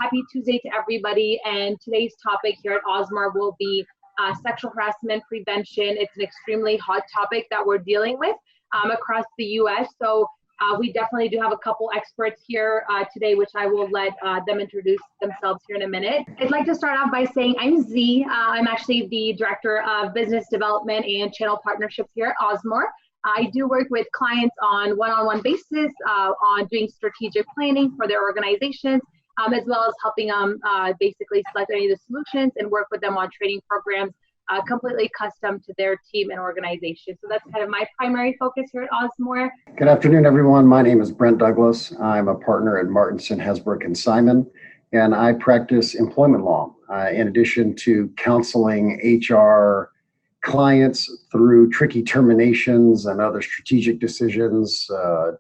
Happy Tuesday to everybody, and today's topic here at Auzmor will be sexual harassment prevention. It's an extremely hot topic that we're dealing with across the U.S. So we definitely do have a couple experts here today, which I will let them introduce themselves here in a minute. I'd like to start off by saying I'm Z. I'm actually the Director of Business Development and Channel Partnerships here at Auzmor. I do work with clients on one-on-one basis on doing strategic planning for their organizations, as well as helping them basically select any of the solutions and work with them on training programs completely custom to their team and organization. So that's kind of my primary focus here at Auzmor. Good afternoon, everyone. My name is Brent Douglas. I'm a partner at Martinson, Hesbrook & Simon, and I practice employment law in addition to counseling HR clients through tricky terminations and other strategic decisions,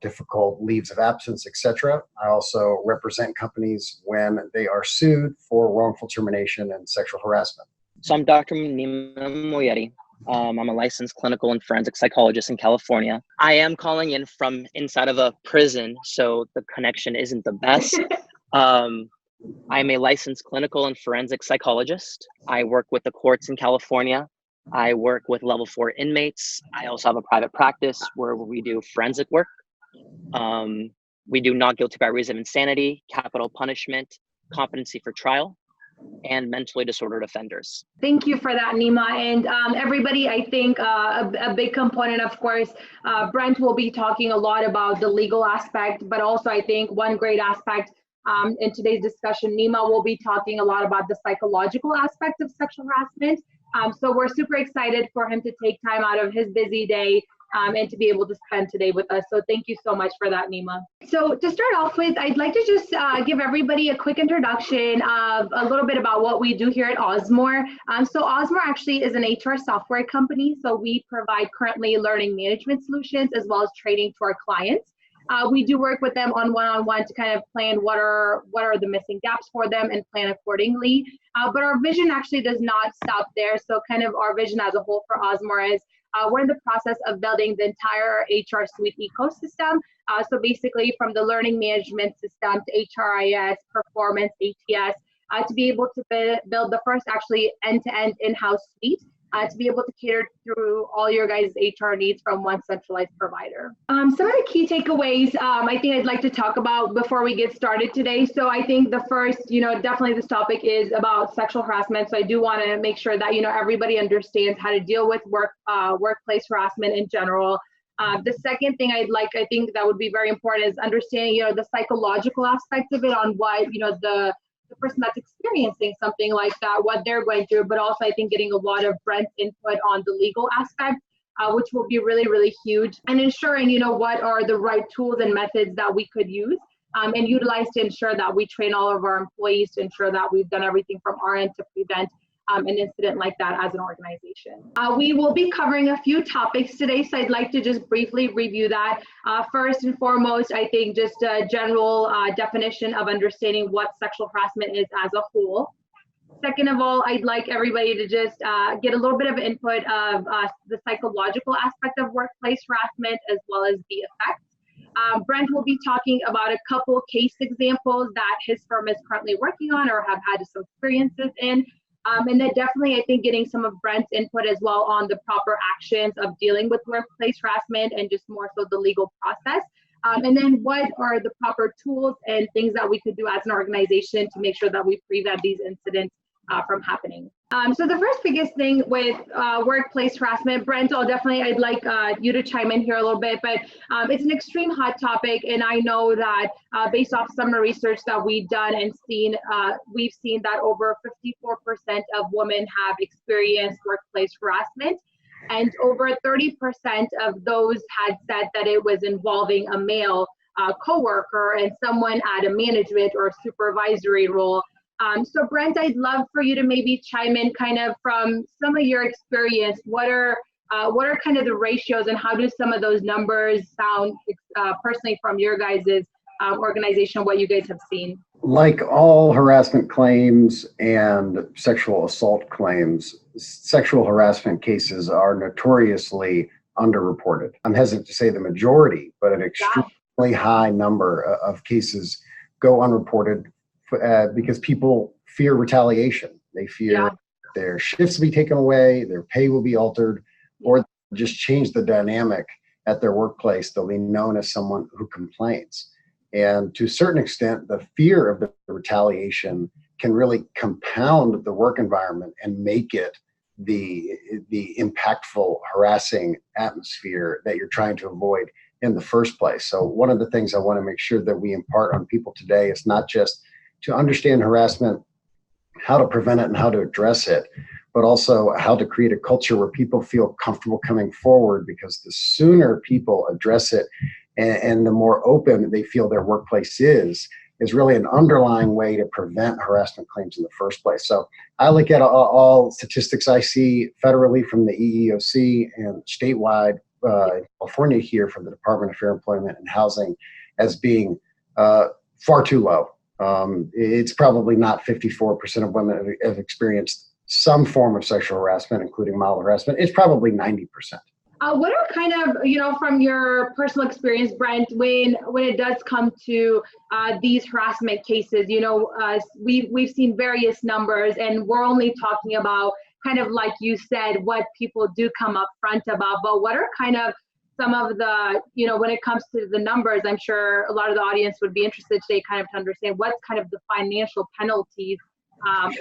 difficult leaves of absence, etc. I also represent companies when they are sued for wrongful termination and sexual harassment. So I'm Dr. Nima Moyetti. I'm a licensed clinical and forensic psychologist in California. I am calling in from inside of a prison, so the connection isn't the best. I'm a licensed clinical and forensic psychologist. I work with the courts in California. I work with level 4 inmates. I also have a private practice where we do forensic work. We do not guilty by reason of insanity, capital punishment, competency for trial, and mentally disordered offenders. Thank you for that, Nima. And everybody, I think a big component, of course, Brent will be talking a lot about the legal aspect, but also I think one great aspect in today's discussion, Nima will be talking a lot about the psychological aspect of sexual harassment. So we're super excited for him to take time out of his busy day and to be able to spend today with us. So thank you so much for that, Nima. So to start off with, I'd like to just give everybody a quick introduction of a little bit about what we do here at Auzmor. So Auzmor actually is an HR software company. So we provide currently learning management solutions as well as training to our clients. We do work with them on one-on-one to kind of plan what are the missing gaps for them and plan accordingly. But our vision actually does not stop there. So kind of our vision as a whole for Auzmor is we're in the process of building the entire HR suite ecosystem. So basically from the learning management system to HRIS, performance, ATS, to be able to build the first actually end-to-end in-house suite. To be able to cater through all your guys' HR needs from one centralized provider. Some of the key takeaways I think I'd like to talk about before we get started today. So I think the first, definitely this topic is about sexual harassment. So I do want to make sure that, everybody understands how to deal with workplace harassment in general. The second thing I think that would be very important is understanding, the psychological aspects of it on what, the person that's experiencing something like that, what they're going through, but also I think getting a lot of Brent's input on the legal aspect, which will be really, really huge, and ensuring, what are the right tools and methods that we could use and utilize to ensure that we train all of our employees to ensure that we've done everything from our end to prevent an incident like that as an organization. We will be covering a few topics today, so I'd like to just briefly review that. First and foremost, I think just a general definition of understanding what sexual harassment is as a whole. Second of all, I'd like everybody to just get a little bit of input of the psychological aspect of workplace harassment as well as the effects. Brent will be talking about a couple case examples that his firm is currently working on or have had some experiences in. And then definitely, I think getting some of Brent's input as well on the proper actions of dealing with workplace harassment and just more so the legal process. And then what are the proper tools and things that we could do as an organization to make sure that we prevent these incidents from happening. So the first biggest thing with workplace harassment, Brent, I'd like you to chime in here a little bit, but it's an extreme hot topic. And I know that based off some research that we've done and seen, we've seen that over 54% of women have experienced workplace harassment. And over 30% of those had said that it was involving a male coworker and someone at a management or supervisory role. So Brent, I'd love for you to maybe chime in kind of from some of your experience. What are kind of the ratios and how do some of those numbers sound personally from your guys' organization, what you guys have seen? Like all harassment claims and sexual assault claims, sexual harassment cases are notoriously underreported. I'm hesitant to say the majority, but an extremely high number of cases go unreported because people fear retaliation. They fear their shifts will be taken away, their pay will be altered, or just change the dynamic at their workplace. They'll be known as someone who complains. And to a certain extent, the fear of the retaliation can really compound the work environment and make it the impactful, harassing atmosphere that you're trying to avoid in the first place. So one of the things I want to make sure that we impart on people today is not just to understand harassment, how to prevent it and how to address it, but also how to create a culture where people feel comfortable coming forward, because the sooner people address it and the more open they feel their workplace is really an underlying way to prevent harassment claims in the first place. So I look at all statistics I see federally from the EEOC and statewide in California here from the Department of Fair Employment and Housing as being far too low. It's probably not 54% of women have experienced some form of sexual harassment, including mild harassment. It's probably 90%. What are kind of, from your personal experience, Brent, when it does come to these harassment cases, we've seen various numbers, and we're only talking about kind of like you said, what people do come up front about, but what are kind of some of the, when it comes to the numbers, I'm sure a lot of the audience would be interested today kind of to understand what's kind of the financial penalties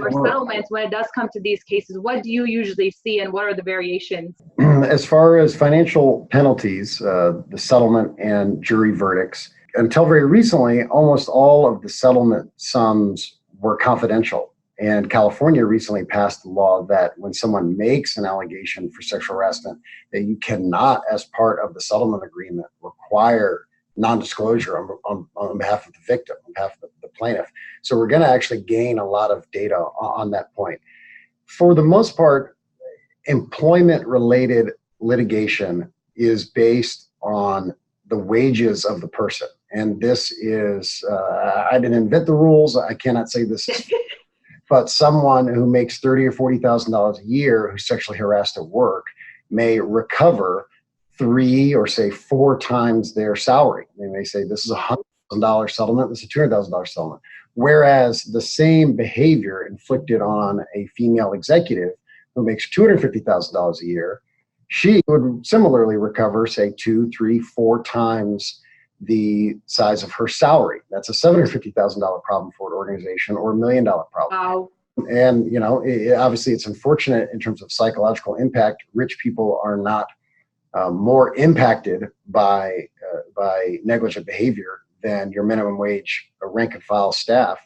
or settlements when it does come to these cases. What do you usually see, and what are the variations? As far as financial penalties, the settlement and jury verdicts, until very recently, almost all of the settlement sums were confidential. And California recently passed a law that when someone makes an allegation for sexual harassment, that you cannot, as part of the settlement agreement, require non-disclosure on behalf of the victim, on behalf of the plaintiff. So we're going to actually gain a lot of data on that point. For the most part, employment-related litigation is based on the wages of the person. And this is, I didn't invent the rules. I cannot say this, but someone who makes $30,000 or $40,000 a year who's sexually harassed at work may recover 3 or say 4 times their salary. They may say this is a $100,000 settlement, this is a $200,000 settlement. Whereas the same behavior inflicted on a female executive who makes $250,000 a year, she would similarly recover, say, 2, 3, 4 times the size of her salary. That's a $750,000 problem for an organization, or $1 million problem. Wow. And obviously, it's unfortunate in terms of psychological impact. Rich people are not more impacted by negligent behavior than your minimum wage rank and file staff.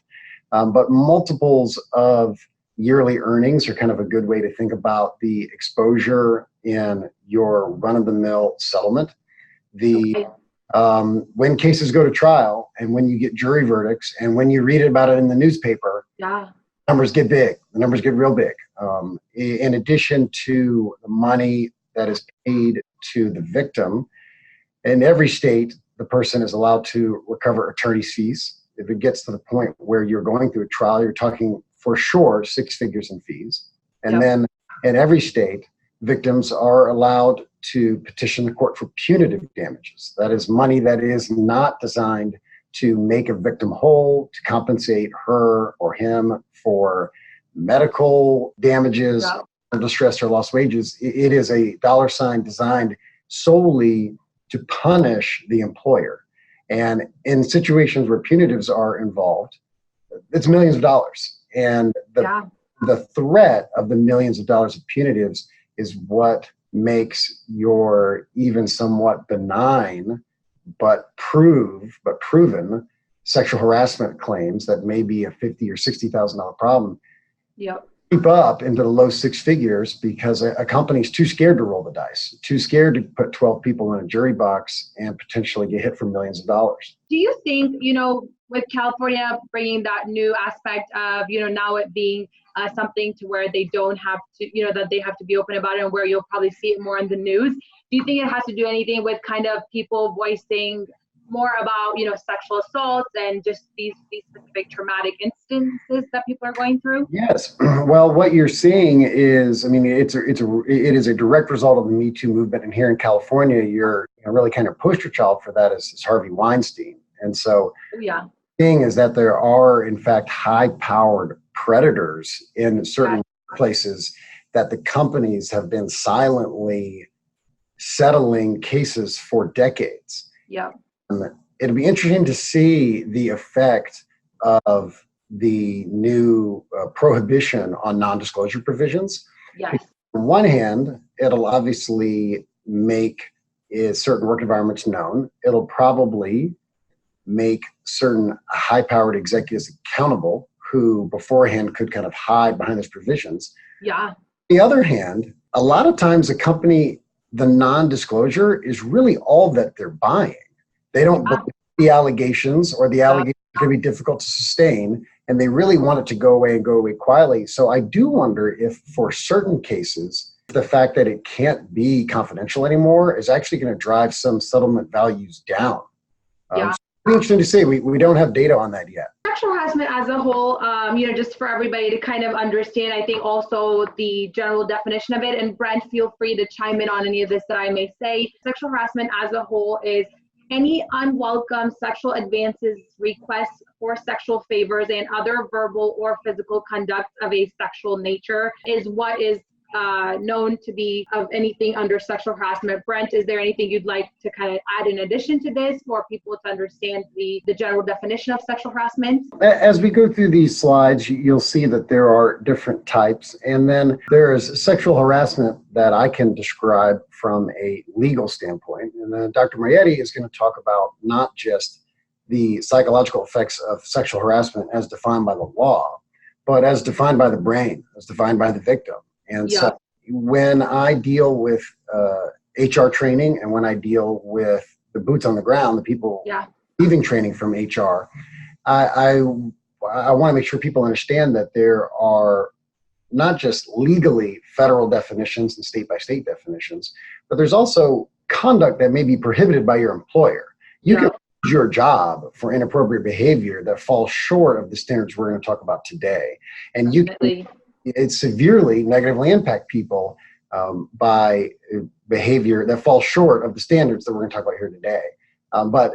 But multiples of yearly earnings are kind of a good way to think about the exposure in your run-of-the-mill settlement. When cases go to trial and when you get jury verdicts and when you read about it in the newspaper, numbers get big. The numbers get real big. In addition to the money that is paid to the victim, in every state, the person is allowed to recover attorney's fees. If it gets to the point where you're going through a trial, you're talking for sure 6 figures in fees. And then in every state, victims are allowed to petition the court for punitive damages. That is money that is not designed to make a victim whole, to compensate her or him for medical damages, distress, or lost wages. It is a dollar sign designed solely to punish the employer. And in situations where punitives are involved, it's millions of dollars. And the threat of the millions of dollars of punitives is what makes your even somewhat benign but proven sexual harassment claims that may be a $50,000 or $60,000 problem creep up into the low 6 figures, because a company's too scared to roll the dice, too scared to put 12 people in a jury box and potentially get hit for millions of dollars. Do you think, with California bringing that new aspect of, now it being something to where they don't have to, that they have to be open about it, and where you'll probably see it more in the news, do you think it has to do anything with kind of people voicing more about, sexual assaults and just these specific traumatic instances that people are going through? Yes. Well, what you're seeing is, it is a direct result of the Me Too movement. And here in California, you're really kind of poster child for that is Harvey Weinstein. And so seeing is that there are, in fact, high-powered predators in certain places that the companies have been silently settling cases for decades. Yeah. It'll be interesting to see the effect of the new prohibition on non-disclosure provisions. Yes. On one hand, it'll obviously make certain work environments known. It'll probably make certain high-powered executives accountable who beforehand could kind of hide behind those provisions. Yeah. On the other hand, a lot of times a company, the non-disclosure is really all that they're buying. They don't believe the allegations, or the allegations can be difficult to sustain, and they really want it to go away and go away quietly. So I do wonder if for certain cases, the fact that it can't be confidential anymore is actually going to drive some settlement values down. Yeah. So it'll be interesting to see. We don't have data on that yet. Sexual harassment as a whole, just for everybody to kind of understand, I think also the general definition of it, and Brent, feel free to chime in on any of this that I may say. Sexual harassment as a whole is any unwelcome sexual advances, requests for sexual favors, and other verbal or physical conduct of a sexual nature is what is known to be of anything under sexual harassment. Brent, is there anything you'd like to kind of add in addition to this for people to understand the general definition of sexual harassment? As we go through these slides, you'll see that there are different types. And then there is sexual harassment that I can describe from a legal standpoint. And then Dr. Marietti is going to talk about not just the psychological effects of sexual harassment as defined by the law, but as defined by the brain, as defined by the victim. And so when I deal with HR training, and when I deal with the boots on the ground, the people receiving training from HR, I want to make sure people understand that there are not just legally federal definitions and state-by-state definitions, but there's also conduct that may be prohibited by your employer. You can lose your job for inappropriate behavior that falls short of the standards we're going to talk about today. And it severely negatively impact people by behavior that falls short of the standards that we're going to talk about here today. But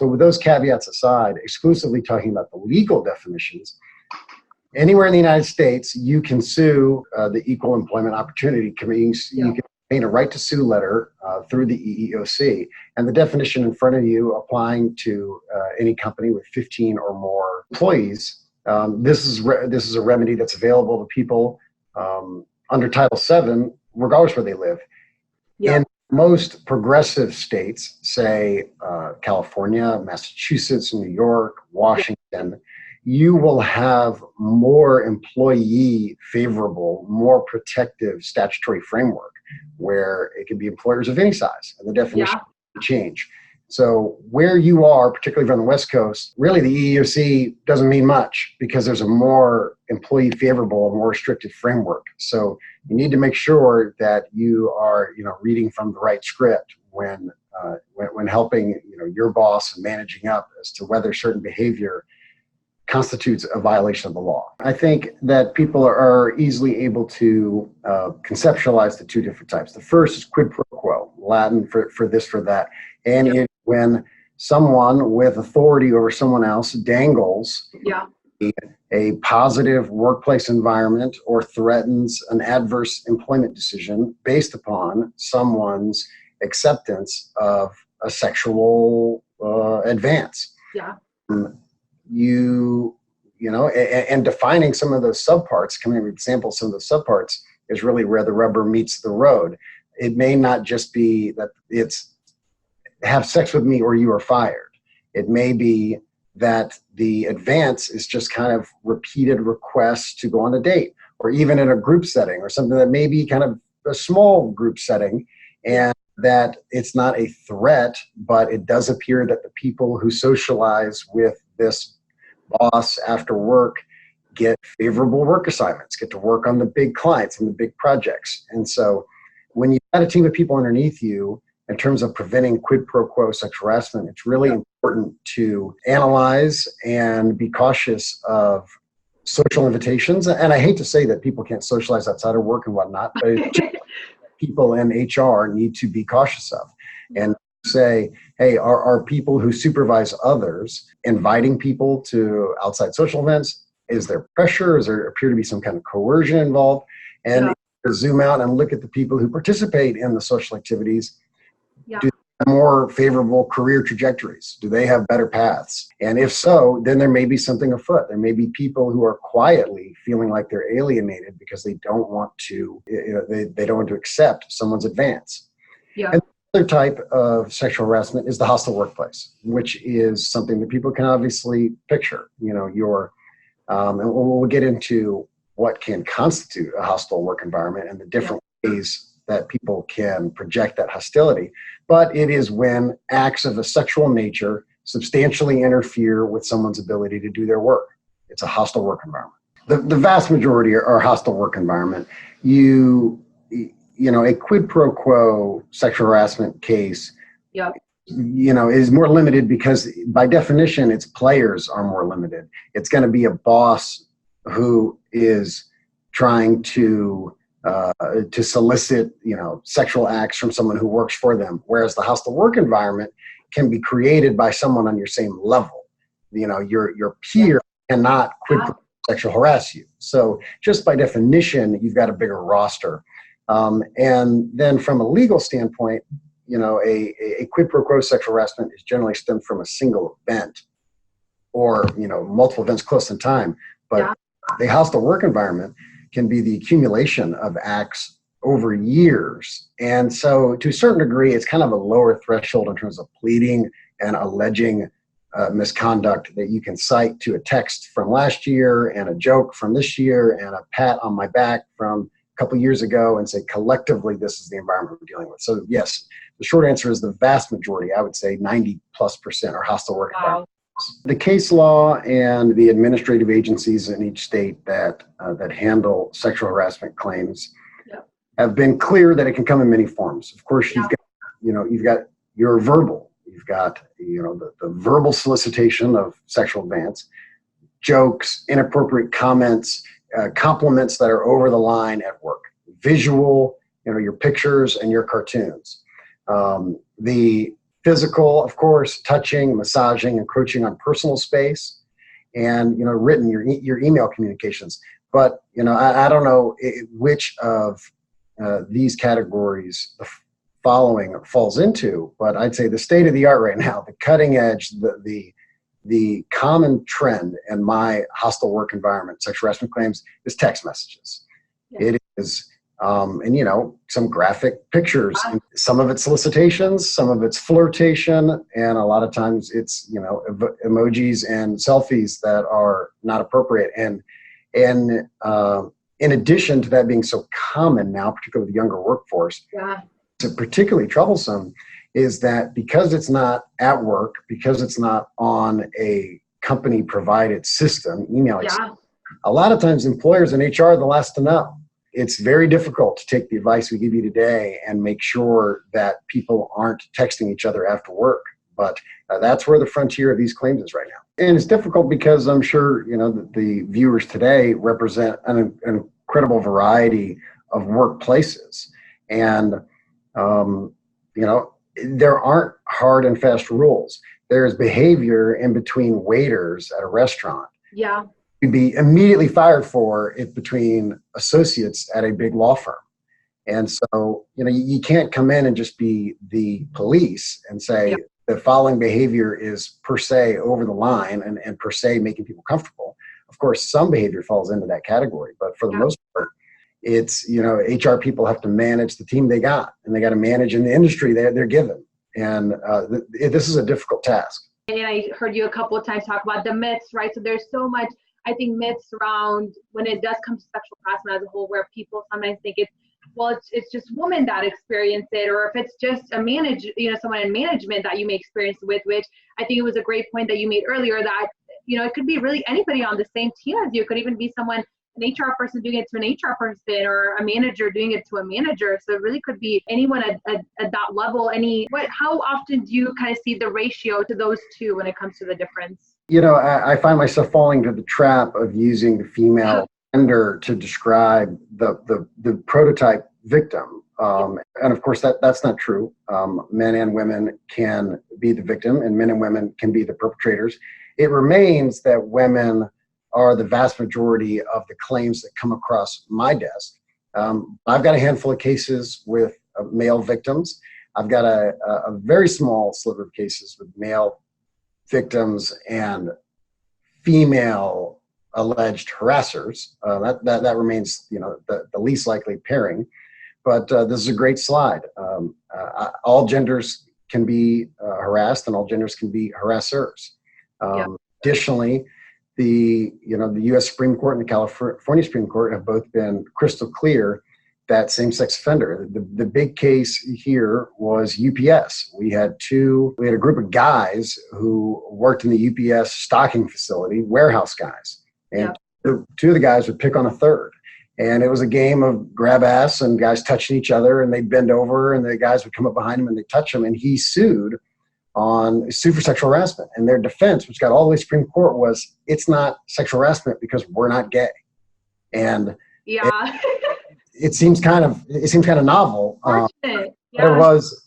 with those caveats aside, exclusively talking about the legal definitions, anywhere in the United States, you can sue the Equal Employment Opportunity Committee. You can obtain a right to sue letter through the EEOC. And the definition in front of you applying to any company with 15 or more employees. This is a remedy that's available to people under Title VII, regardless where they live. In most progressive states, say California, Massachusetts, New York, Washington, you will have more employee favorable, more protective statutory framework where it can be employers of any size, and the definition will change. So where you are, particularly from the West Coast, really the EEOC doesn't mean much because there's a more employee favorable, more restrictive framework. So you need to make sure that you are, reading from the right script when helping, your boss and managing up as to whether certain behavior constitutes a violation of the law. I think that people are easily able to conceptualize the two different types. The first is quid pro quo, Latin for this, for that. And it's when someone with authority over someone else dangles a positive workplace environment or threatens an adverse employment decision based upon someone's acceptance of a sexual advance. And defining some of those subparts, coming up with examples, some of those subparts is really where the rubber meets the road. It may not just be that it's have sex with me or you are fired. It may be that the advance is just kind of repeated requests to go on a date, or even in a group setting, or something that may be kind of a small group setting, and that it's not a threat, but it does appear that the people who socialize with this boss after work get favorable work assignments, get to work on the big clients and the big projects. And so when you've got a team of people underneath you, in terms of preventing quid pro quo sexual harassment, it's really important to analyze and be cautious of social invitations. And I hate to say that people can't socialize outside of work and whatnot, but it's just people in HR need to be cautious of. And say, hey, are people who supervise others inviting people to outside social events? Is there pressure? Does there appear to be some kind of coercion involved? And zoom out and look at the people who participate in the social activities. Do they have more favorable career trajectories? Do they have better paths? And if so, then there may be something afoot. There may be people who are quietly feeling like they're alienated because they don't want to, they don't want to accept someone's advance. And the other type of sexual harassment is the hostile workplace, which is something that people can obviously picture. And we'll get into what can constitute a hostile work environment and the different ways that people can project that hostility. But it is when acts of a sexual nature substantially interfere with someone's ability to do their work. It's a hostile work environment. The vast majority are hostile work environment. A quid pro quo sexual harassment case is more limited because by definition, its players are more limited. It's going to be a boss who is trying to solicit, sexual acts from someone who works for them. Whereas the hostile work environment can be created by someone on your same level. Your peer cannot quid pro quo sexual harass you. So just by definition, you've got a bigger roster. And then from a legal standpoint, a quid pro quo sexual harassment is generally stemmed from a single event or, multiple events close in time. But the hostile work environment can be the accumulation of acts over years. And so to a certain degree, it's kind of a lower threshold in terms of pleading and alleging misconduct that you can cite to a text from last year and a joke from this year and a pat on my back from a couple years ago and say, collectively, this is the environment we're dealing with. So yes, the short answer is the vast majority, I would say 90+% are hostile work environments. The case law and the administrative agencies in each state that handle sexual harassment claims have been clear that it can come in many forms. Of course, you've got your verbal, you've got the verbal solicitation of sexual advance, jokes, inappropriate comments, compliments that are over the line at work, visual, your pictures and your cartoons. The physical, of course, touching, massaging, encroaching on personal space, and written, your email communications. But I don't know which of these categories the following falls into, but I'd say the state of the art right now, the cutting edge, the common trend in my hostile work environment, sexual harassment claims, is text messages. It is. And some graphic pictures, and some of it's solicitations, some of it's flirtation, and a lot of times it's emojis and selfies that are not appropriate. And in addition to that being so common now, particularly with the younger workforce, it's particularly troublesome is that because it's not at work, because it's not on a company provided system, emailing system, a lot of times employers and HR are the last to know. It's very difficult to take the advice we give you today and make sure that people aren't texting each other after work. But that's where the frontier of these claims is right now. And it's difficult because I'm sure, the viewers today represent an incredible variety of workplaces. And, there aren't hard and fast rules. There's behavior in between waiters at a restaurant. You'd be immediately fired for it between associates at a big law firm. And so, you can't come in and just be the police and say the following behavior is per se over the line and per se making people comfortable. Of course, some behavior falls into that category, but for the most part, it's, HR people have to manage the team they got, and they got to manage in the industry they're given. And this is a difficult task. And I heard you a couple of times talk about the myths, right? So there's so much, I think, myths around when it does come to sexual harassment as a whole, where people sometimes think it's just women that experience it, or if it's just someone in management that you may experience with, which I think it was a great point that you made earlier that, it could be really anybody on the same team as you. It could even be someone, an HR person doing it to an HR person, or a manager doing it to a manager. So it really could be anyone at that level. How often do you kind of see the ratio to those two when it comes to the difference? I find myself falling into the trap of using the female gender to describe the prototype victim. And of course, that's not true. Men and women can be the victim, and men and women can be the perpetrators. It remains that women are the vast majority of the claims that come across my desk. I've got a handful of cases with male victims. I've got a very small sliver of cases with male victims and female alleged harassers. That remains, the least likely pairing. But this is a great slide. All genders can be harassed, and all genders can be harassers. Additionally, the U.S. Supreme Court and the California Supreme Court have both been crystal clear that same-sex offender. The big case here was UPS. We had a group of guys who worked in the UPS stocking facility, warehouse guys, and two of the guys would pick on a third. And it was a game of grab ass and guys touching each other, and they'd bend over and the guys would come up behind him and they'd touch him. And he sued for sexual harassment. And their defense, which got all the way to the Supreme Court, was it's not sexual harassment because we're not gay. And it seems kind of novel. It does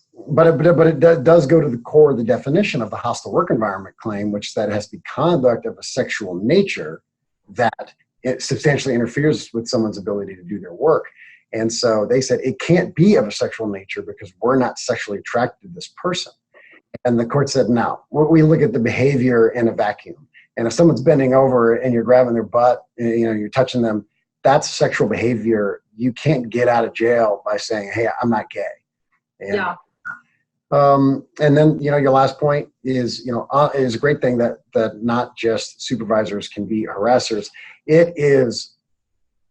go to the core of the definition of the hostile work environment claim, which that has the conduct of a sexual nature that it substantially interferes with someone's ability to do their work. And so they said it can't be of a sexual nature because we're not sexually attracted to this person. And the court said, no, we look at the behavior in a vacuum. And if someone's bending over and you're grabbing their butt, you're touching them, that's sexual behavior. You can't get out of jail by saying, hey, I'm not gay. And then, your last point is a great thing that not just supervisors can be harassers. It is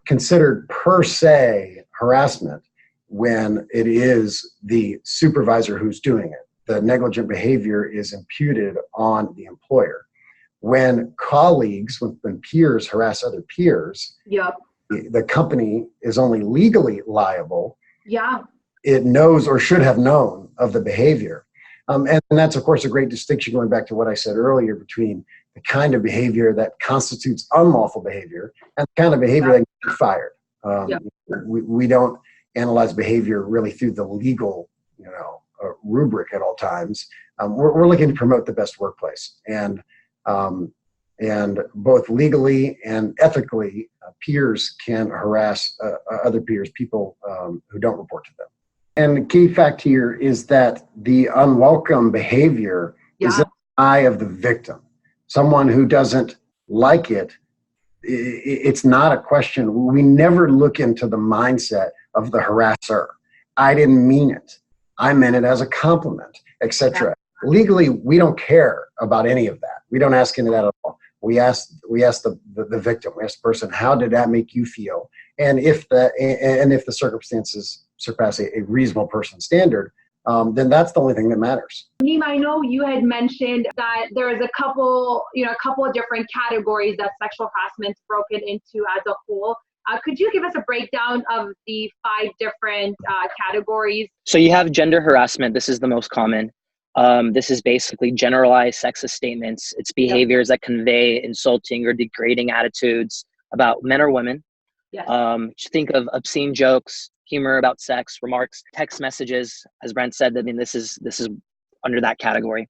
considered per se harassment when it is the supervisor who's doing it. The negligent behavior is imputed on the employer. When colleagues, when peers harass other peers, the company is only legally liable. It knows or should have known of the behavior. And that's, of course, a great distinction going back to what I said earlier between the kind of behavior that constitutes unlawful behavior and the kind of behavior that can be fired. We don't analyze behavior really through the legal, rubric at all times. We're looking to promote the best workplace. And both legally and ethically, peers can harass other peers, people who don't report to them. And the key fact here is that the unwelcome behavior is in the eye of the victim. Someone who doesn't like it, it's not a question. We never look into the mindset of the harasser. I didn't mean it. I meant it as a compliment, etc. Legally, we don't care about any of that. We don't ask any of that at all. We ask the victim, we ask the person, how did that make you feel? And if the circumstances surpass a reasonable person standard, then that's the only thing that matters. Nima, I know you had mentioned that there is a couple of different categories that sexual harassment is broken into as a whole. Could you give us a breakdown of the 5 different categories? So you have gender harassment. This is the most common. This is basically generalized sexist statements. It's behaviors that convey insulting or degrading attitudes about men or women. Think of obscene jokes, humor about sex, remarks, text messages. As Brent said, this is under that category.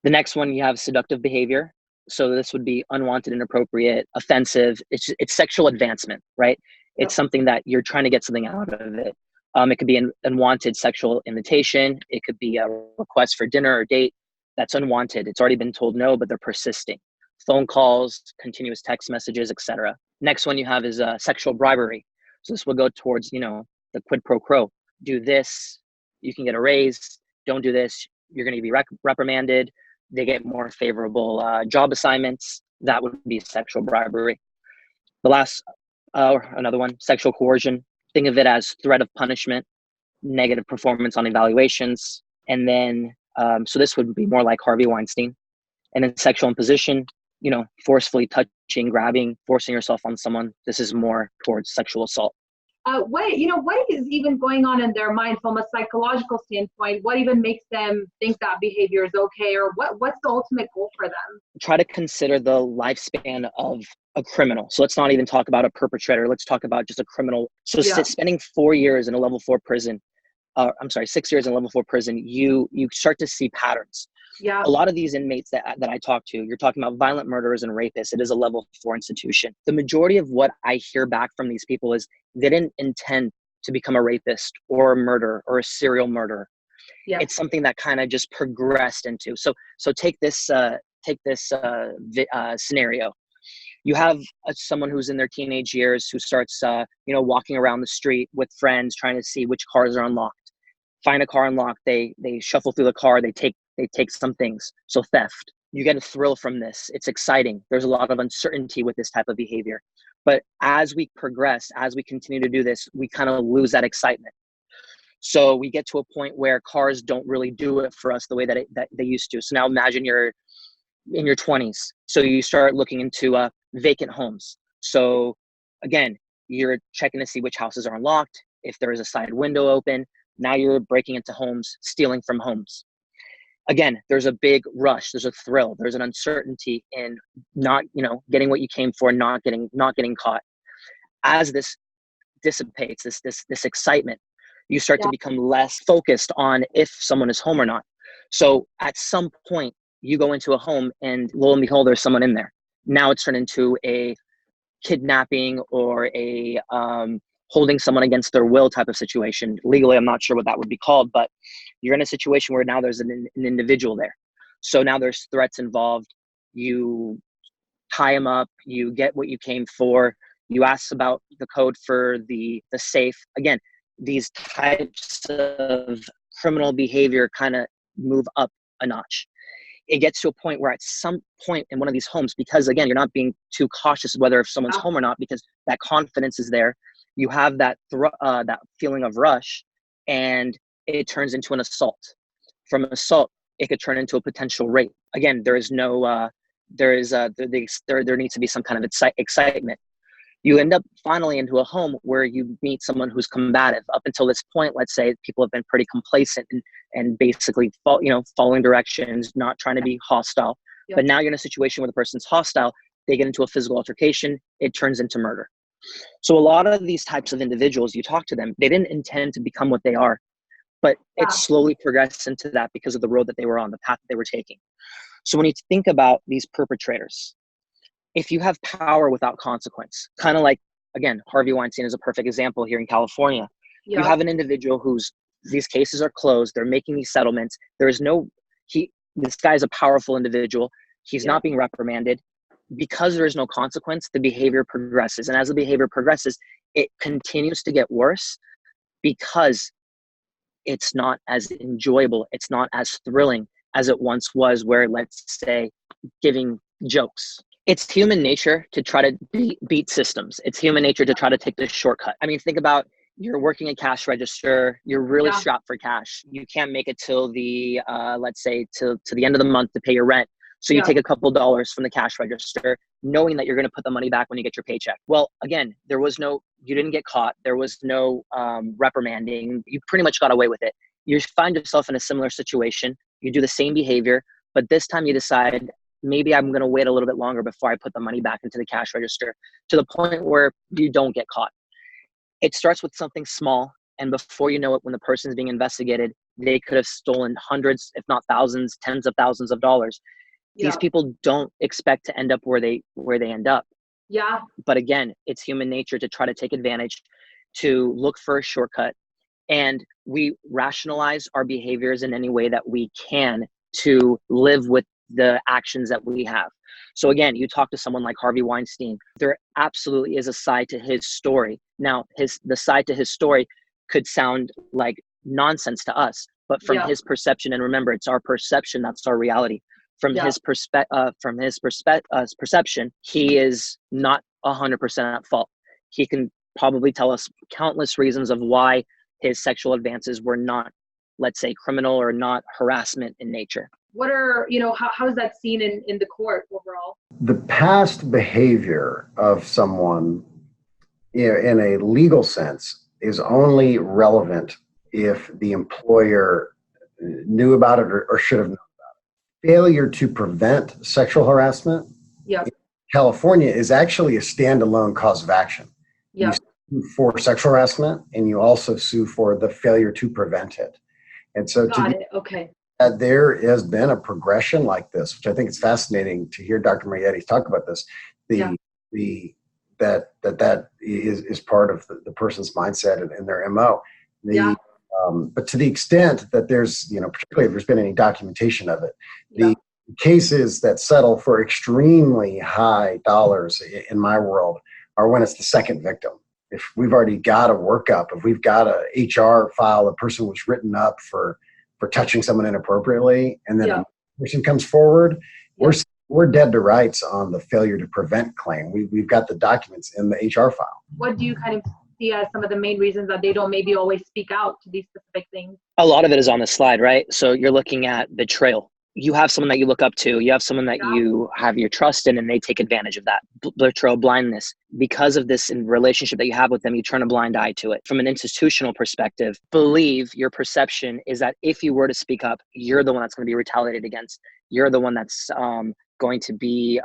The next one, you have seductive behavior. So this would be unwanted, inappropriate, offensive. It's sexual advancement, right? It's something that you're trying to get something out of it. It could be an unwanted sexual invitation. It could be a request for dinner or date that's unwanted. It's already been told no, but they're persisting. Phone calls, continuous text messages, etc. Next one you have is sexual bribery. So this will go towards, the quid pro quo. Do this, you can get a raise. Don't do this, you're going to be reprimanded. They get more favorable job assignments. That would be sexual bribery. The last, another one, sexual coercion. Think of it as threat of punishment, negative performance on evaluations. And then, so this would be more like Harvey Weinstein. And then sexual imposition, forcefully touching, grabbing, forcing yourself on someone. This is more towards sexual assault. What is even going on in their mind from a psychological standpoint? What even makes them think that behavior is okay, or what's the ultimate goal for them? Try to consider the lifespan of a criminal. So let's not even talk about a perpetrator. Let's talk about just a criminal. So spending 4 years in a level 4 prison, 6 years in a level 4 prison, you start to see patterns. Yeah. A lot of these inmates that I talk to, you're talking about violent murderers and rapists. It is a level 4 institution. The majority of what I hear back from these people is they didn't intend to become a rapist or a murderer or a serial murderer. Yeah. It's something that kind of just progressed into. So take this scenario. You have someone who's in their teenage years who starts, walking around the street with friends, trying to see which cars are unlocked. Find a car unlocked. They shuffle through the car. They take some things. So theft. You get a thrill from this. It's exciting. There's a lot of uncertainty with this type of behavior. But as we progress, as we continue to do this, we kind of lose that excitement. So we get to a point where cars don't really do it for us the way that they used to. So now imagine you're in your 20s. So you start looking into vacant homes. So again, you're checking to see which houses are unlocked. If there is a side window open, now you're breaking into homes, stealing from homes. Again, there's a big rush. There's a thrill. There's an uncertainty in not, getting what you came for, not getting caught. As this dissipates, this excitement, you start to become less focused on if someone is home or not. So at some point, you go into a home and lo and behold, there's someone in there. Now it's turned into a kidnapping or a holding someone against their will type of situation. Legally, I'm not sure what that would be called, but you're in a situation where now there's an individual there. So now there's threats involved. You tie them up, you get what you came for, you ask about the code for the safe. Again, these types of criminal behavior kind of move up a notch. It gets to a point where at some point in one of these homes, because again, you're not being too cautious whether if someone's home or not, because that confidence is there. You have that that feeling of rush, and it turns into an assault. From an assault, it could turn into a potential rape. Again, there is no, there needs to be some kind of excitement. You end up finally into a home where you meet someone who's combative. Up until this point, let's say people have been pretty complacent and basically following directions, not trying to be hostile. Yep. But now you're in a situation where the person's hostile. They get into a physical altercation. It turns into murder. So a lot of these types of individuals, you talk to them, they didn't intend to become what they are, but it slowly progressed into that because of the road that they were on, the path that they were taking. So when you think about these perpetrators, if you have power without consequence, kind of like, again, Harvey Weinstein is a perfect example here in California. You have an individual these cases are closed. They're making these settlements. This guy is a powerful individual. He's not being reprimanded. Because there is no consequence, the behavior progresses. And as the behavior progresses, it continues to get worse because it's not as enjoyable. It's not as thrilling as it once was, where, let's say, giving jokes. It's human nature to try to beat systems. It's human nature to try to take the shortcut. I mean, think about, you're working a cash register. You're really strapped for cash. You can't make it till the, let's say, to the end of the month to pay your rent. So you take a couple dollars from the cash register, knowing that you're going to put the money back when you get your paycheck. Well, again, you didn't get caught. There was no reprimanding. You pretty much got away with it. You find yourself in a similar situation. You do the same behavior, but this time you decide, maybe I'm going to wait a little bit longer before I put the money back into the cash register, to the point where you don't get caught. It starts with something small, and before you know it, when the person's being investigated, they could have stolen hundreds, if not thousands, tens of thousands of dollars. These people don't expect to end up where they end up. Yeah. But again, it's human nature to try to take advantage, to look for a shortcut, and we rationalize our behaviors in any way that we can to live with the actions that we have. So again, you talk to someone like Harvey Weinstein, there absolutely is a side to his story. Now, the side to his story could sound like nonsense to us, but from his perception, and remember, it's our perception, that's our reality. From his perception, he is not 100% at fault. He can probably tell us countless reasons of why his sexual advances were not, let's say, criminal or not harassment in nature. What are, how is that seen in the court overall? The past behavior of someone, in a legal sense, is only relevant if the employer knew about it or should have known. Failure to prevent sexual harassment California is actually a standalone cause of action. You Yeah. sue for sexual harassment, and you also sue for the failure to prevent it. And so Got it. Okay. there has been a progression like this, which I think is fascinating to hear Dr. Marietti talk about this. Yeah. That is part of the person's mindset and their MO. Yeah. But to the extent that there's, particularly if there's been any documentation of it, Yeah. the cases that settle for extremely high dollars in my world are when it's the second victim. If we've already got a workup, if we've got a HR file, a person was written up for touching someone inappropriately, and then Yeah. a person comes forward, Yeah. we're dead to rights on the failure to prevent claim. We've got the documents in the HR file. What do you kind of see as some of the main reasons that they don't maybe always speak out to these specific things? A lot of it is on the slide, right? So you're looking at betrayal. You have someone that you look up to, you have someone that you have your trust in, and they take advantage of that. Betrayal, blindness. Because of this relationship that you have with them, you turn a blind eye to it. From an institutional perspective, believe your perception is that if you were to speak up, you're the one that's going to be retaliated against. You're the one that's going to be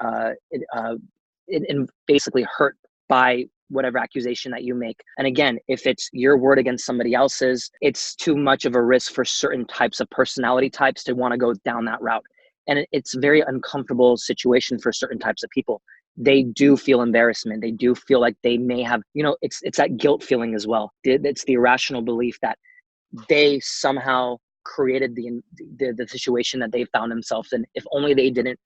basically hurt by whatever accusation that you make. And again, if it's your word against somebody else's, it's too much of a risk for certain types of personality types to want to go down that route. And it's a very uncomfortable situation for certain types of people. They do feel embarrassment. They do feel like they may have, it's that guilt feeling as well. It's the irrational belief that they somehow created the situation that they found themselves in. If only they didn't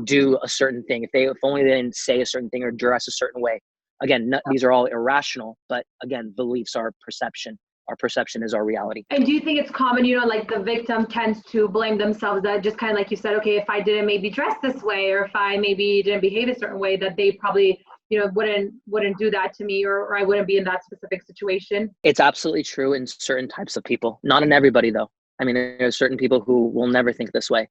do a certain thing, if only they didn't say a certain thing or dress a certain way. Again, these are all irrational, but again, beliefs are perception. Our perception is our reality. And do you think it's common, like the victim tends to blame themselves, that just kind of like you said, okay, if I didn't maybe dress this way, or if I maybe didn't behave a certain way, that they probably, wouldn't do that to me, or I wouldn't be in that specific situation? It's absolutely true in certain types of people, not in everybody though. I mean, there's certain people who will never think this way,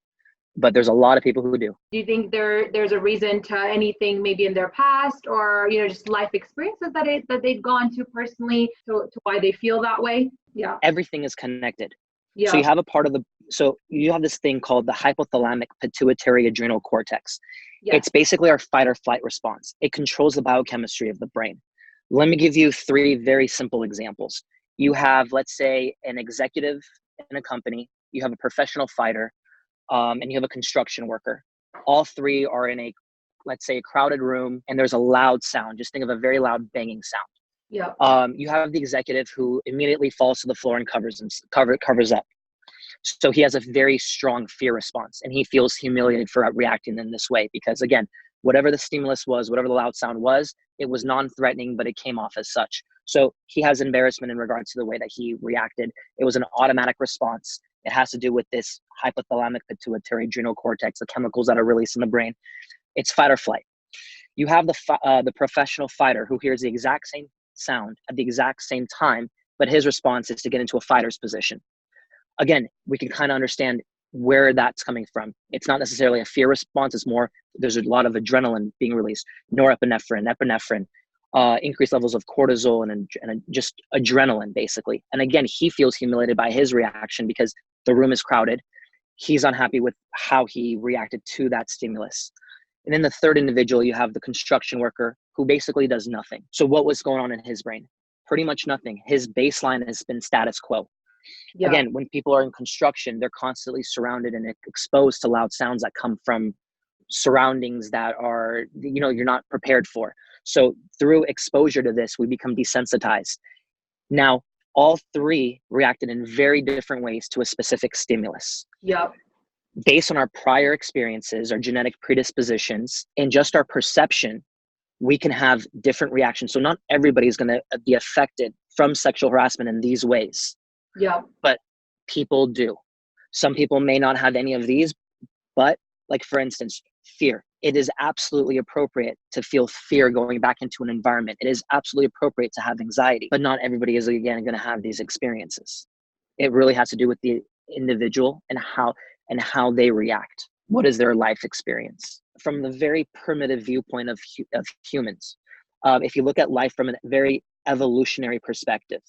but there's a lot of people who do. Do you think there's a reason to anything maybe in their past, or just life experiences that they've gone to personally to why they feel that way? Yeah. Everything is connected. Yeah. So you have this thing called the hypothalamic pituitary adrenal cortex. Yeah. It's basically our fight or flight response. It controls the biochemistry of the brain. Let me give you 3 very simple examples. You have, let's say, an executive in a company, you have a professional fighter, and you have a construction worker. All 3 are in let's say, a crowded room, and there's a loud sound. Just think of a very loud banging sound. Yeah. You have the executive who immediately falls to the floor and covers up. So he has a very strong fear response, and he feels humiliated for reacting in this way because, again, whatever the stimulus was, whatever the loud sound was, it was non-threatening, but it came off as such. So he has embarrassment in regards to the way that he reacted. It was an automatic response. It has to do with this hypothalamic pituitary adrenal cortex, the chemicals that are released in the brain. It's fight or flight. You have the professional fighter who hears the exact same sound at the exact same time, but his response is to get into a fighter's position. Again, we can kind of understand where that's coming from. It's not necessarily a fear response. It's more, there's a lot of adrenaline being released, norepinephrine, epinephrine, increased levels of cortisol and just adrenaline, basically. And again, he feels humiliated by his reaction because the room is crowded. He's unhappy with how he reacted to that stimulus. And then the third individual, you have the construction worker who basically does nothing. So what was going on in his brain? Pretty much nothing. His baseline has been status quo. Yeah. Again, when people are in construction, they're constantly surrounded and exposed to loud sounds that come from surroundings that are, you're not prepared for. So through exposure to this, we become desensitized. Now, all 3 reacted in very different ways to a specific stimulus. Yeah. Based on our prior experiences, our genetic predispositions, and just our perception, we can have different reactions. So not everybody is going to be affected from sexual harassment in these ways. Yeah. But people do. Some people may not have any of these, but like, for instance, fear. It is absolutely appropriate to feel fear going back into an environment. It is absolutely appropriate to have anxiety, but not everybody is, again, going to have these experiences. It really has to do with the individual and how they react. What is their life experience? From the very primitive viewpoint of humans, if you look at life from a very evolutionary perspective,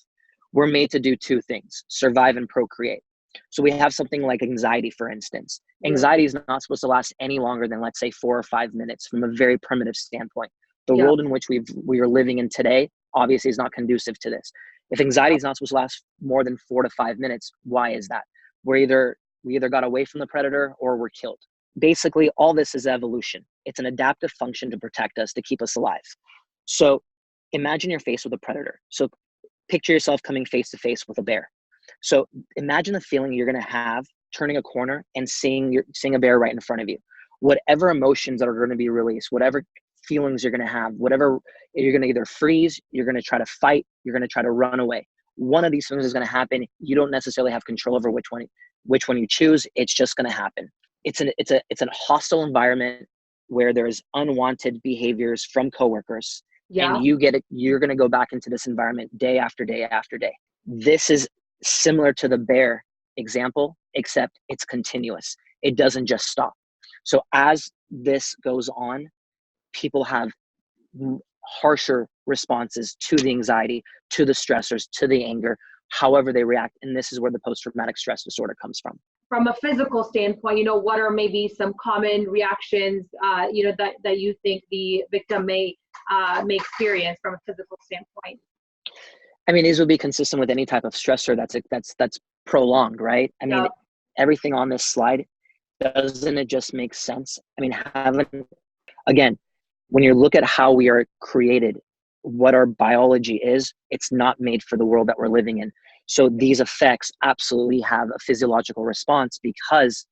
we're made to do 2 things: survive and procreate. So we have something like anxiety, for instance. Anxiety is not supposed to last any longer than, let's say, 4 or 5 minutes from a very primitive standpoint. The world in which we are living in today obviously is not conducive to this. If anxiety is not supposed to last more than 4 to 5 minutes, why is that? We either got away from the predator or we're killed. Basically, all this is evolution. It's an adaptive function to protect us, to keep us alive. So imagine you're faced with a predator. So picture yourself coming face to face with a bear. So imagine the feeling you're going to have turning a corner and seeing a bear right in front of you. Whatever emotions that are going to be released, whatever feelings you're going to have, whatever, you're going to either freeze, you're going to try to fight, you're going to try to run away. One of these things is going to happen. You don't necessarily have control over which one you choose. It's just going to happen. It's a hostile environment where there's unwanted behaviors from coworkers. And you're going to go back into this environment day after day after day. This is similar to the bear example, except it's continuous. It doesn't just stop. So as this goes on, people have harsher responses to the anxiety, to the stressors, to the anger, however they react. And this is where the post-traumatic stress disorder comes from. From a physical standpoint, what are maybe some common reactions, that you think the victim may experience from a physical standpoint? I mean, these would be consistent with any type of stressor that's prolonged, right? I mean, everything on this slide, doesn't it just make sense? I mean, again, when you look at how we are created, what our biology is, it's not made for the world that we're living in. So these effects absolutely have a physiological response because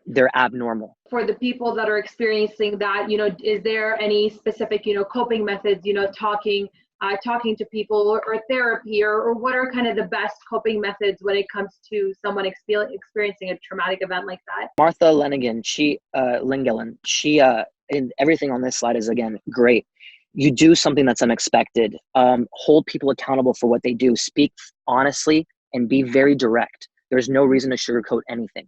they're abnormal. For the people that are experiencing that, is there any specific, coping methods, talking to people or therapy, or what are kind of the best coping methods when it comes to someone experiencing a traumatic event like that? Martha Lenigan, Lingelen, and everything on this slide is, again, great. You do something that's unexpected. Hold people accountable for what they do. Speak honestly and be very direct. There's no reason to sugarcoat anything.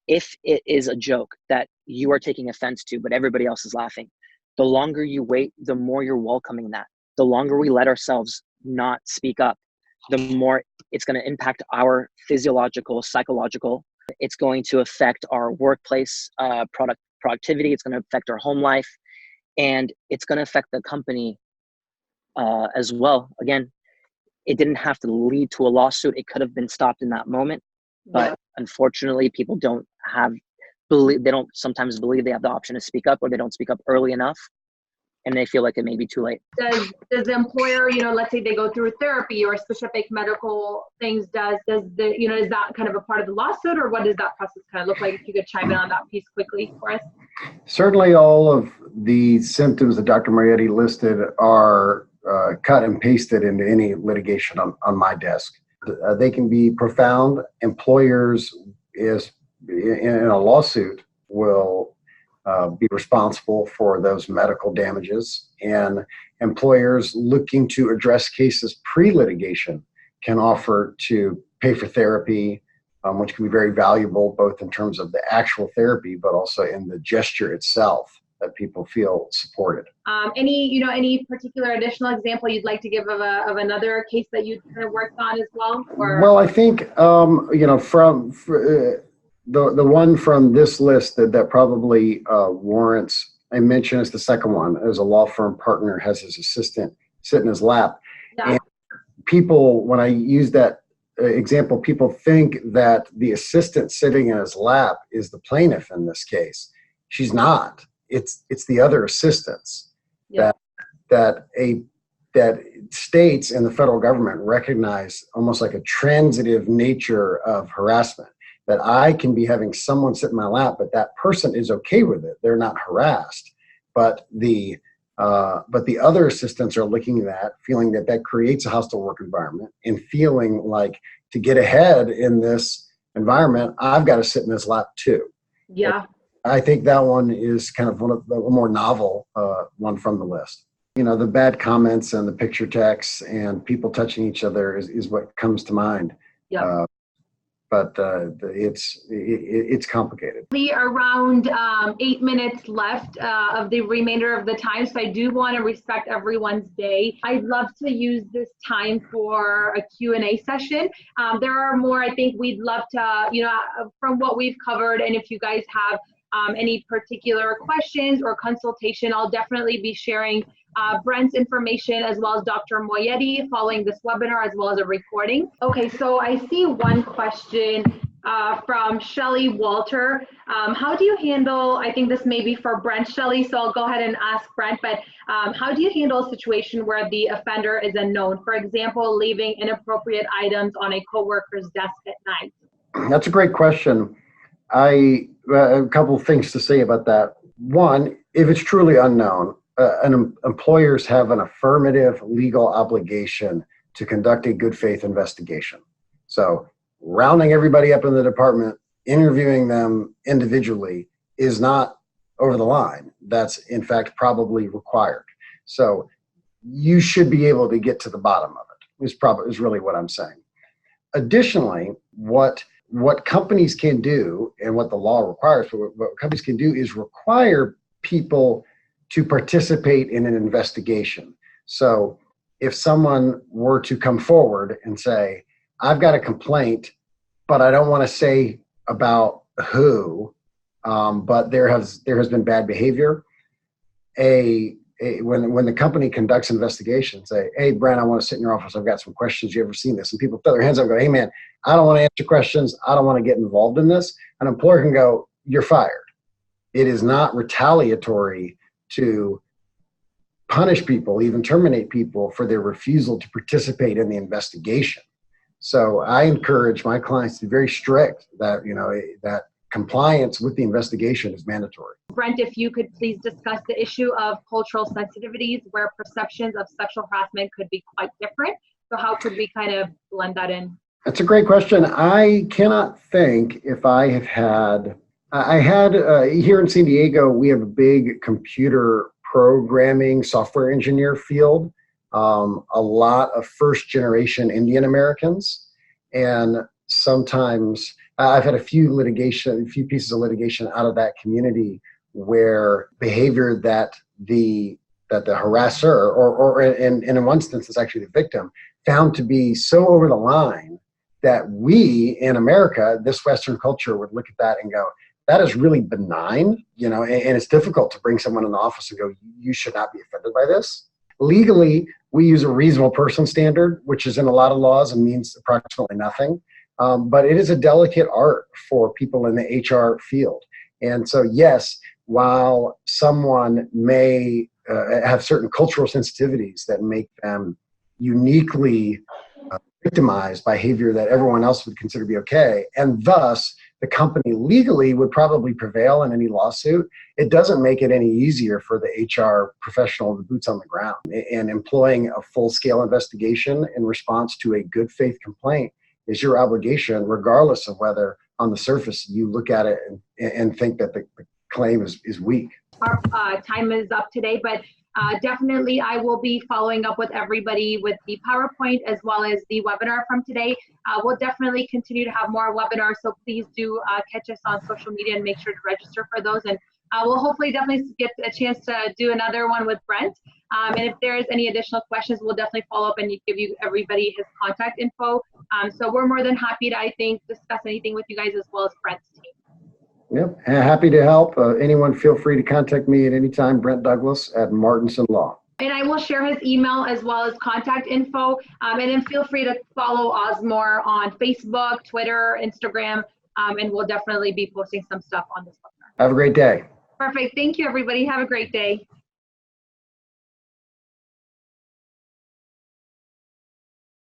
If it is a joke that you are taking offense to, but everybody else is laughing, the longer you wait, the more you're welcoming that. The longer we let ourselves not speak up, the more it's going to impact our physiological, psychological. It's going to affect our workplace productivity. It's going to affect our home life, and it's going to affect the company as well. Again, it didn't have to lead to a lawsuit. It could have been stopped in that moment, but unfortunately, people don't sometimes believe they have the option to speak up, or they don't speak up early enough, and they feel like it may be too late. Does the employer, let's say they go through therapy or specific medical things, is that kind of a part of the lawsuit, or what does that process kind of look like? If you could chime in on that piece quickly for us. Certainly all of the symptoms that Dr. Marietti listed are cut and pasted into any litigation on my desk. They can be profound. Employers in a lawsuit will be responsible for those medical damages, and employers looking to address cases pre-litigation can offer to pay for therapy, which can be very valuable both in terms of the actual therapy, but also in the gesture itself, that people feel supported. Any particular additional example you'd like to give of another case that you kind of worked on as well? Well, I think the one from this list that probably warrants a mention is the second one. As a law firm partner has his assistant sit in his lap. Yeah. And people, when I use that example, people think that the assistant sitting in his lap is the plaintiff in this case. She's not. It's the other assistants that states and the federal government recognize almost like a transitive nature of harassment. That I can be having someone sit in my lap, but that person is okay with it. They're not harassed. But the other assistants are looking at that, feeling that creates a hostile work environment, and feeling like to get ahead in this environment, I've got to sit in his lap too. Yeah. I think that one is kind of one of the more novel one from the list. The bad comments and the picture texts and people touching each other is what comes to mind. Yeah. but it's complicated. Around 8 minutes left of the remainder of the time, so I do want to respect everyone's day. I'd love to use this time for a Q&A session. There are more I think we'd love to, from what we've covered, and if you guys have any particular questions or consultation, I'll definitely be sharing Brent's information as well as Dr. Moyetti following this webinar, as well as a recording. Okay, so I see one question from Shelly Walter. How do you handle, I think this may be for Brent, Shelly, so I'll go ahead and ask Brent, but how do you handle a situation where the offender is unknown? For example, leaving inappropriate items on a coworker's desk at night. That's a great question. A couple of things to say about that. One, if it's truly unknown, employers have an affirmative legal obligation to conduct a good faith investigation. So rounding everybody up in the department, interviewing them individually is not over the line. That's in fact probably required. So you should be able to get to the bottom of it, is really what I'm saying. Additionally, what companies can do, and what the law requires, what companies can do is require people to participate in an investigation. So if someone were to come forward and say, I've got a complaint, but I don't want to say about who, but there has been bad behavior, when the company conducts investigations, say, hey, Brent, I want to sit in your office. I've got some questions. You ever seen this? And people throw their hands up and go, hey, man, I don't want to answer questions. I don't want to get involved in this. An employer can go, you're fired. It is not retaliatory to punish people, even terminate people for their refusal to participate in the investigation. So I encourage my clients to be very strict that, that compliance with the investigation is mandatory. Brent, if you could please discuss the issue of cultural sensitivities where perceptions of sexual harassment could be quite different. So how could we kind of blend that in? That's a great question. I cannot think if I had here in San Diego, we have a big computer programming software engineer field, a lot of first generation Indian Americans. And sometimes I've had a few pieces of litigation out of that community where behavior that the harasser, or in one instance, it's actually the victim, found to be so over the line that we in America, this Western culture, would look at that and go, that is really benign, and it's difficult to bring someone in the office and go, you should not be offended by this. Legally, we use a reasonable person standard, which is in a lot of laws and means approximately nothing. But it is a delicate art for people in the HR field. And so, yes, while someone may have certain cultural sensitivities that make them uniquely victimized by behavior that everyone else would consider to be okay, and thus the company legally would probably prevail in any lawsuit, it doesn't make it any easier for the HR professional, the boots on the ground. And employing a full-scale investigation in response to a good faith complaint is your obligation, regardless of whether on the surface you look at it and think that the claim is weak. Our time is up today, but definitely I will be following up with everybody with the PowerPoint as well as the webinar from today. We'll definitely continue to have more webinars, so please do catch us on social media and make sure to register for those. And we'll hopefully definitely get a chance to do another one with Brent. And if there is any additional questions, we'll definitely follow up and give you everybody his contact info. So we're more than happy to, I think, discuss anything with you guys as well as Brent's team. Yep, happy to help. Anyone feel free to contact me at any time, Brent Douglas at Martinson Law. And I will share his email as well as contact info. And then feel free to follow Auzmor on Facebook, Twitter, Instagram, and we'll definitely be posting some stuff on this webinar. Have a great day. Perfect. Thank you, everybody. Have a great day.